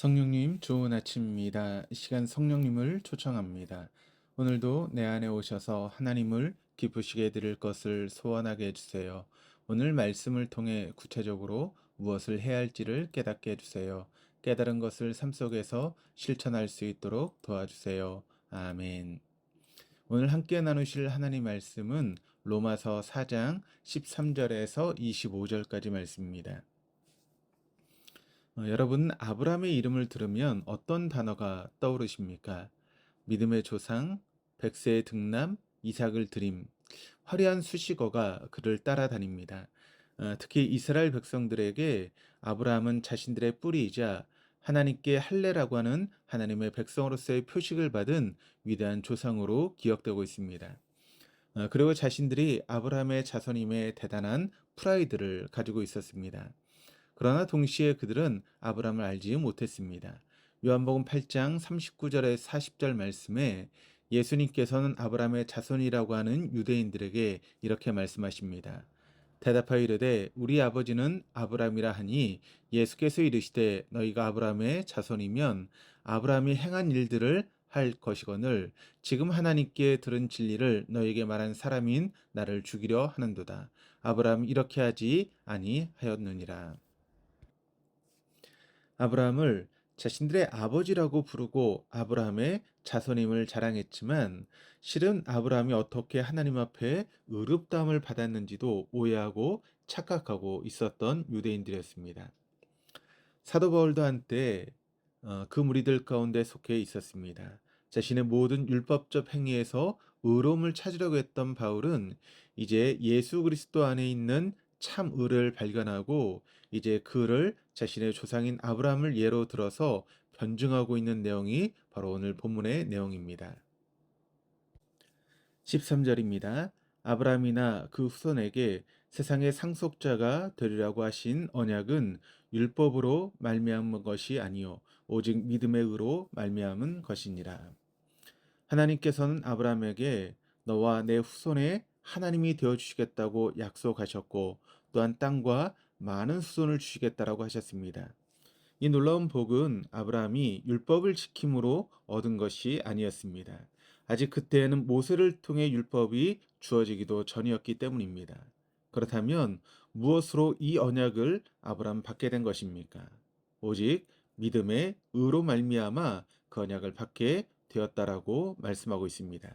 성령님, 좋은 아침입니다. 이 시간 성령님을 초청합니다. 오늘도 내 안에 오셔서 하나님을 기쁘시게 드릴 것을 소원하게 해주세요. 오늘 말씀을 통해 구체적으로 무엇을 해야 할지를 깨닫게 해주세요. 깨달은 것을 삶 속에서 실천할 수 있도록 도와주세요. 아멘. 오늘 함께 나누실 하나님 말씀은 로마서 4장 13절에서 25절까지 말씀입니다. 여러분, 아브라함의 이름을 들으면 어떤 단어가 떠오르십니까? 믿음의 조상, 백세의 등남, 이삭을 드림, 화려한 수식어가 그를 따라다닙니다. 특히 이스라엘 백성들에게 아브라함은 자신들의 뿌리이자 하나님께 할례라고 하는 하나님의 백성으로서의 표식을 받은 위대한 조상으로 기억되고 있습니다. 그리고 자신들이 아브라함의 자손임의 대단한 프라이드를 가지고 있었습니다. 그러나 동시에 그들은 아브라함을 알지 못했습니다. 요한복음 8장 39절에 40절 말씀에 예수님께서는 아브라함의 자손이라고 하는 유대인들에게 이렇게 말씀하십니다. 대답하여 이르되 우리 아버지는 아브라함이라 하니 예수께서 이르시되 너희가 아브라함의 자손이면 아브라함이 행한 일들을 할 것이거늘 지금 하나님께 들은 진리를 너에게 말한 사람인 나를 죽이려 하는도다. 아브라함 이렇게 하지 아니하였느니라. 아브라함을 자신들의 아버지라고 부르고 아브라함의 자손임을 자랑했지만 실은 아브라함이 어떻게 하나님 앞에 의롭다함을 받았는지도 오해하고 착각하고 있었던 유대인들이었습니다. 사도 바울도 한때 그 무리들 가운데 속해 있었습니다. 자신의 모든 율법적 행위에서 의로움을 찾으려고 했던 바울은 이제 예수 그리스도 안에 있는 참 의를 발견하고 이제 그를 자신의 조상인 아브라함을 예로 들어서 변증하고 있는 내용이 바로 오늘 본문의 내용입니다. 13절입니다. 아브라함이나 그 후손에게 세상의 상속자가 되리라고 하신 언약은 율법으로 말미암은 것이 아니요 오직 믿음의 의로 말미암은 것이니라. 하나님께서는 아브라함에게 너와 내 후손에 하나님이 되어 주시겠다고 약속하셨고 또한 땅과 많은 후손을 주시겠다라고 하셨습니다. 이 놀라운 복은 아브라함이 율법을 지킴으로 얻은 것이 아니었습니다. 아직 그때에는 모세를 통해 율법이 주어지기도 전이었기 때문입니다. 그렇다면 무엇으로 이 언약을 아브라함 받게 된 것입니까? 오직 믿음의 의로 말미암아 그 언약을 받게 되었다라고 말씀하고 있습니다.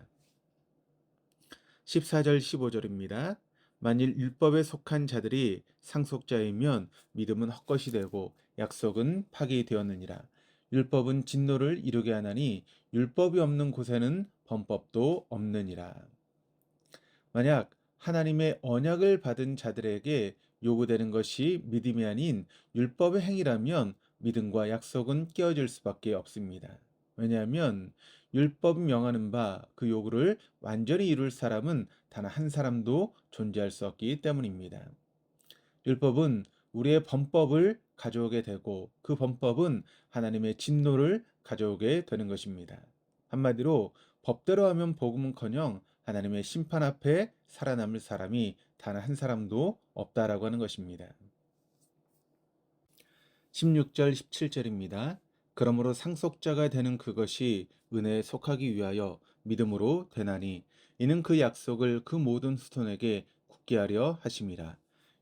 14절 15절입니다. 만일 율법에 속한 자들이 상속자이면 믿음은 헛것이 되고 약속은 파기되었느니라. 율법은 진노를 이루게 하나니 율법이 없는 곳에는 범법도 없느니라. 만약 하나님의 언약을 받은 자들에게 요구되는 것이 믿음이 아닌 율법의 행위라면 믿음과 약속은 깨어질 수밖에 없습니다. 왜냐하면 율법이 명하는 바 그 요구를 완전히 이룰 사람은 단 한 사람도 존재할 수 없기 때문입니다. 율법은 우리의 범법을 가져오게 되고 그 범법은 하나님의 진노를 가져오게 되는 것입니다. 한마디로 법대로 하면 복음은커녕 하나님의 심판 앞에 살아남을 사람이 단 한 사람도 없다라고 하는 것입니다. 16절 17절입니다. 그러므로 상속자가 되는 그것이 은혜에 속하기 위하여 믿음으로 되나니 이는 그 약속을 그 모든 후손에게 굳게 하려 하심이라.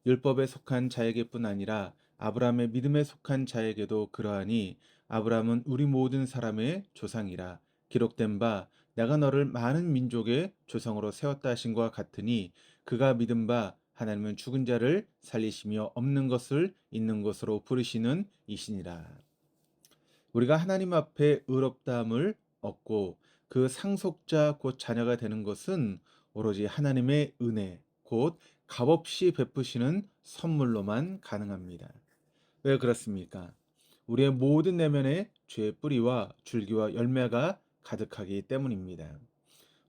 율법에 속한 자에게뿐 아니라 아브라함의 믿음에 속한 자에게도 그러하니 아브라함은 우리 모든 사람의 조상이라. 기록된 바 내가 너를 많은 민족의 조상으로 세웠다 하신과 같으니 그가 믿은 바 하나님은 죽은 자를 살리시며 없는 것을 있는 것으로 부르시는 이시니라. 우리가 하나님 앞에 의롭다함을 얻고 그 상속자 곧 자녀가 되는 것은 오로지 하나님의 은혜 곧 값없이 베푸시는 선물로만 가능합니다. 왜 그렇습니까? 우리의 모든 내면에 죄의 뿌리와 줄기와 열매가 가득하기 때문입니다.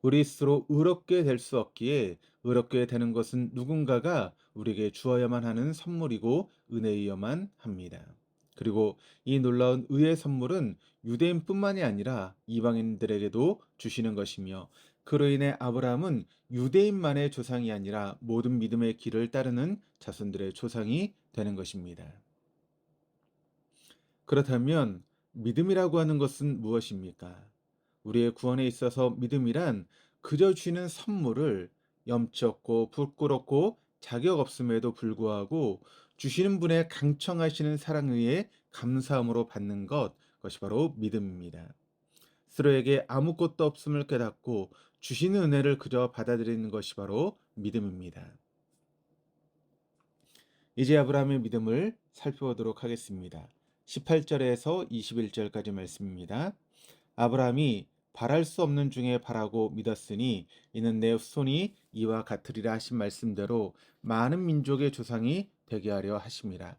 우리 스스로 의롭게 될 수 없기에 의롭게 되는 것은 누군가가 우리에게 주어야만 하는 선물이고 은혜이어만 합니다. 그리고 이 놀라운 의의 선물은 유대인뿐만이 아니라 이방인들에게도 주시는 것이며 그로 인해 아브라함은 유대인만의 조상이 아니라 모든 믿음의 길을 따르는 자손들의 조상이 되는 것입니다. 그렇다면 믿음이라고 하는 것은 무엇입니까? 우리의 구원에 있어서 믿음이란 그저 주는 선물을 염치 없고 부끄럽고 자격 없음에도 불구하고 주시는 분의 강청하시는 사랑에 의해 감사함으로 받는 것이 바로 믿음입니다. 스스로에게 아무것도 없음을 깨닫고 주시는 은혜를 그저 받아들이는 것이 바로 믿음입니다. 이제 아브라함의 믿음을 살펴보도록 하겠습니다. 18절에서 21절까지 말씀입니다. 아브라함이 바랄 수 없는 중에 바라고 믿었으니 이는 내 후손이 이와 같으리라 하신 말씀대로 많은 민족의 조상이 되게 하려 하심이라.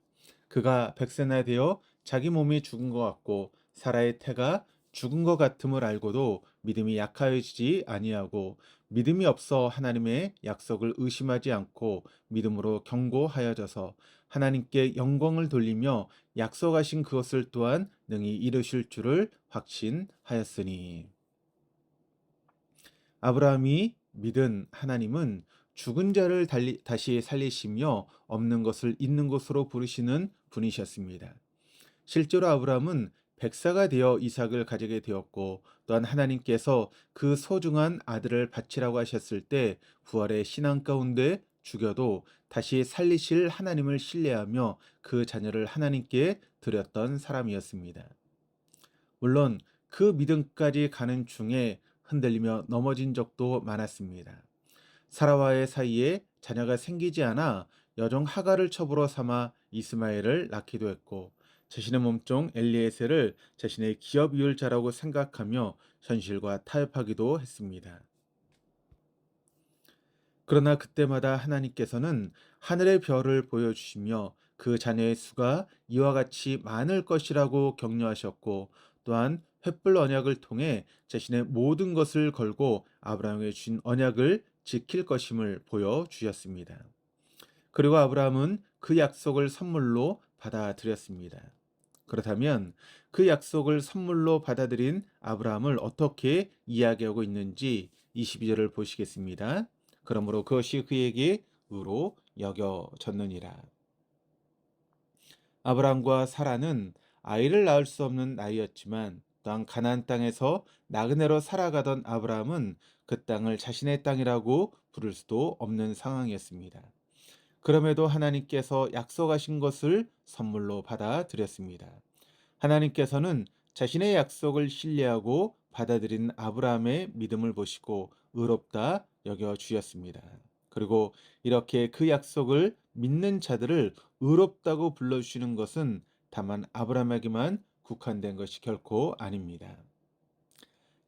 그가 백세나 되어 자기 몸이 죽은 것 같고 사라의 태가 죽은 것 같음을 알고도 믿음이 약하여지지 아니하고 믿음이 없어 하나님의 약속을 의심하지 않고 믿음으로 견고하여져서 하나님께 영광을 돌리며 약속하신 그것을 또한 능히 이루실 줄을 확신하였으니. 아브라함이 믿은 하나님은 죽은 자를 다시 살리시며 없는 것을 있는 것으로 부르시는 분이셨습니다. 실제로 아브라함은 백사가 되어 이삭을 가지게 되었고 또한 하나님께서 그 소중한 아들을 바치라고 하셨을 때 부활의 신앙 가운데 죽여도 다시 살리실 하나님을 신뢰하며 그 자녀를 하나님께 드렸던 사람이었습니다. 물론 그 믿음까지 가는 중에 흔들리며 넘어진 적도 많았습니다. 사라와의 사이에 자녀가 생기지 않아 여종 하갈을 첩으로 삼아 이스마엘을 낳기도 했고 자신의 몸종 엘리에셀을 자신의 기업 이을 자라고 생각하며 현실과 타협하기도 했습니다. 그러나 그때마다 하나님께서는 하늘의 별을 보여주시며 그 자녀의 수가 이와 같이 많을 것이라고 격려하셨고 또한 횃불 언약을 통해 자신의 모든 것을 걸고 아브라함에게 준 언약을 지킬 것임을 보여주셨습니다. 그리고 아브라함은 그 약속을 선물로 받아들였습니다. 그렇다면 그 약속을 선물로 받아들인 아브라함을 어떻게 이야기하고 있는지 22절을 보시겠습니다. 그러므로 그것이 그에게 의로 여겨졌느니라. 아브라함과 사라는 아이를 낳을 수 없는 나이였지만 또한 가나안 땅에서 나그네로 살아가던 아브라함은 그 땅을 자신의 땅이라고 부를 수도 없는 상황이었습니다. 그럼에도 하나님께서 약속하신 것을 선물로 받아들였습니다. 하나님께서는 자신의 약속을 신뢰하고 받아들인 아브라함의 믿음을 보시고 의롭다 여겨 주셨습니다. 그리고 이렇게 그 약속을 믿는 자들을 의롭다고 불러주시는 것은 다만 아브라함에게만 국한된 것이 결코 아닙니다.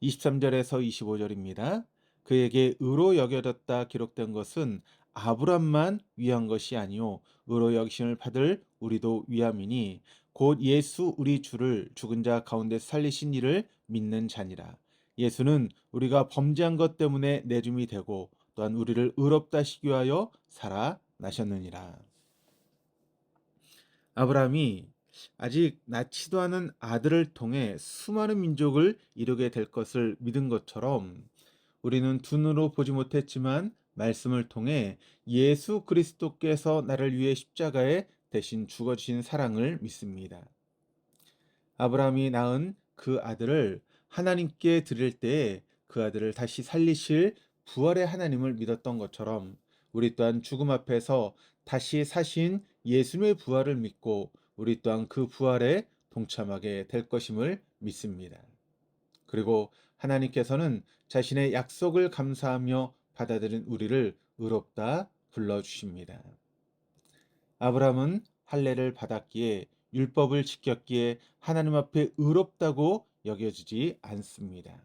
23절에서 25절입니다. 그에게 의로 여겨졌다 기록된 것은 아브람만 위한 것이 아니요 의로 여기심을 받을 우리도 위함이니 곧 예수 우리 주를 죽은 자 가운데 살리신 이를 믿는 자니라. 예수는 우리가 범죄한 것 때문에 내줌이 되고 또한 우리를 의롭다 하시기 위하여 살아나셨느니라. 아브라함이 아직 낳지도 않은 아들을 통해 수많은 민족을 이루게 될 것을 믿은 것처럼 우리는 두 눈으로 보지 못했지만 말씀을 통해 예수 그리스도께서 나를 위해 십자가에 대신 죽어주신 사랑을 믿습니다. 아브라함이 낳은 그 아들을 하나님께 드릴 때에 그 아들을 다시 살리실 부활의 하나님을 믿었던 것처럼 우리 또한 죽음 앞에서 다시 사신 예수님의 부활을 믿고 우리 또한 그 부활에 동참하게 될 것임을 믿습니다. 그리고 하나님께서는 자신의 약속을 감사하며 받아들인 우리를 의롭다 불러주십니다. 아브라함은 할례를 받았기에 율법을 지켰기에 하나님 앞에 의롭다고 여겨지지 않습니다.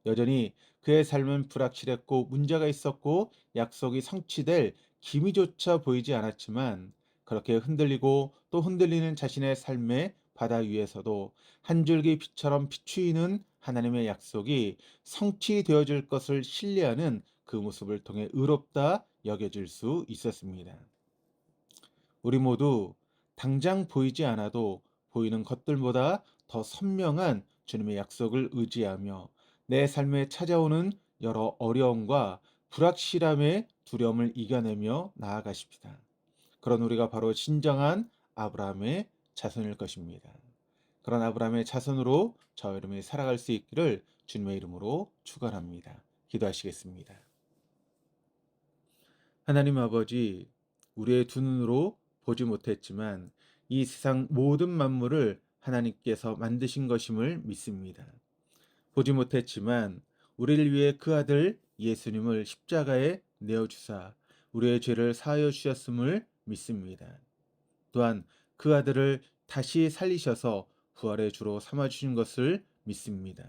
여전히 그의 삶은 불확실했고 문제가 있었고 약속이 성취될 기미조차 보이지 않았지만 그렇게 흔들리고 또 흔들리는 자신의 삶의 바다 위에서도 한 줄기 빛처럼 비추이는 하나님의 약속이 성취되어질 것을 신뢰하는 그 모습을 통해 의롭다 여겨질 수 있었습니다. 우리 모두 당장 보이지 않아도 보이는 것들보다 더 선명한 주님의 약속을 의지하며 내 삶에 찾아오는 여러 어려움과 불확실함의 두려움을 이겨내며 나아가십시다. 그런 우리가 바로 진정한 아브라함의 자손일 것입니다. 그런 아브라함의 자손으로 저와 여러분이 살아갈 수 있기를 주님의 이름으로 축원합니다. 기도하시겠습니다. 하나님 아버지, 우리의 두 눈으로 보지 못했지만 이 세상 모든 만물을 하나님께서 만드신 것임을 믿습니다. 보지 못했지만 우리를 위해 그 아들 예수님을 십자가에 내어주사 우리의 죄를 사하여 주셨음을 믿습니다. 또한 그 아들을 다시 살리셔서 부활의 주로 삼아주신 것을 믿습니다.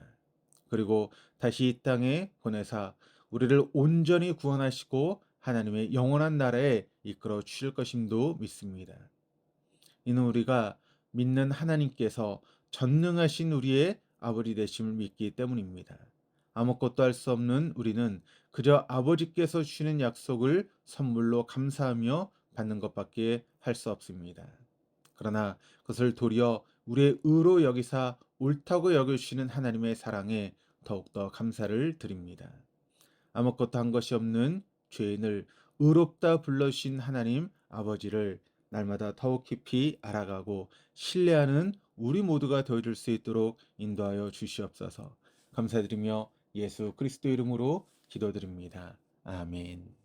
그리고 다시 이 땅에 보내사 우리를 온전히 구원하시고 하나님의 영원한 나라에 이끌어 주실 것임도 믿습니다. 이는 우리가 믿는 하나님께서 전능하신 우리의 아버지 되심을 믿기 때문입니다. 아무것도 할 수 없는 우리는 그저 아버지께서 주시는 약속을 선물로 감사하며 받는 것밖에 할 수 없습니다. 그러나 그것을 도리어 우리의 의로 여기사 옳다고 여겨주시는 하나님의 사랑에 더욱더 감사를 드립니다. 아무것도 한 것이 없는 죄인을 의롭다 불러주신 하나님 아버지를 날마다 더욱 깊이 알아가고 신뢰하는 우리 모두가 되어줄 수 있도록 인도하여 주시옵소서. 감사드리며 예수 그리스도 이름으로 기도드립니다. 아멘.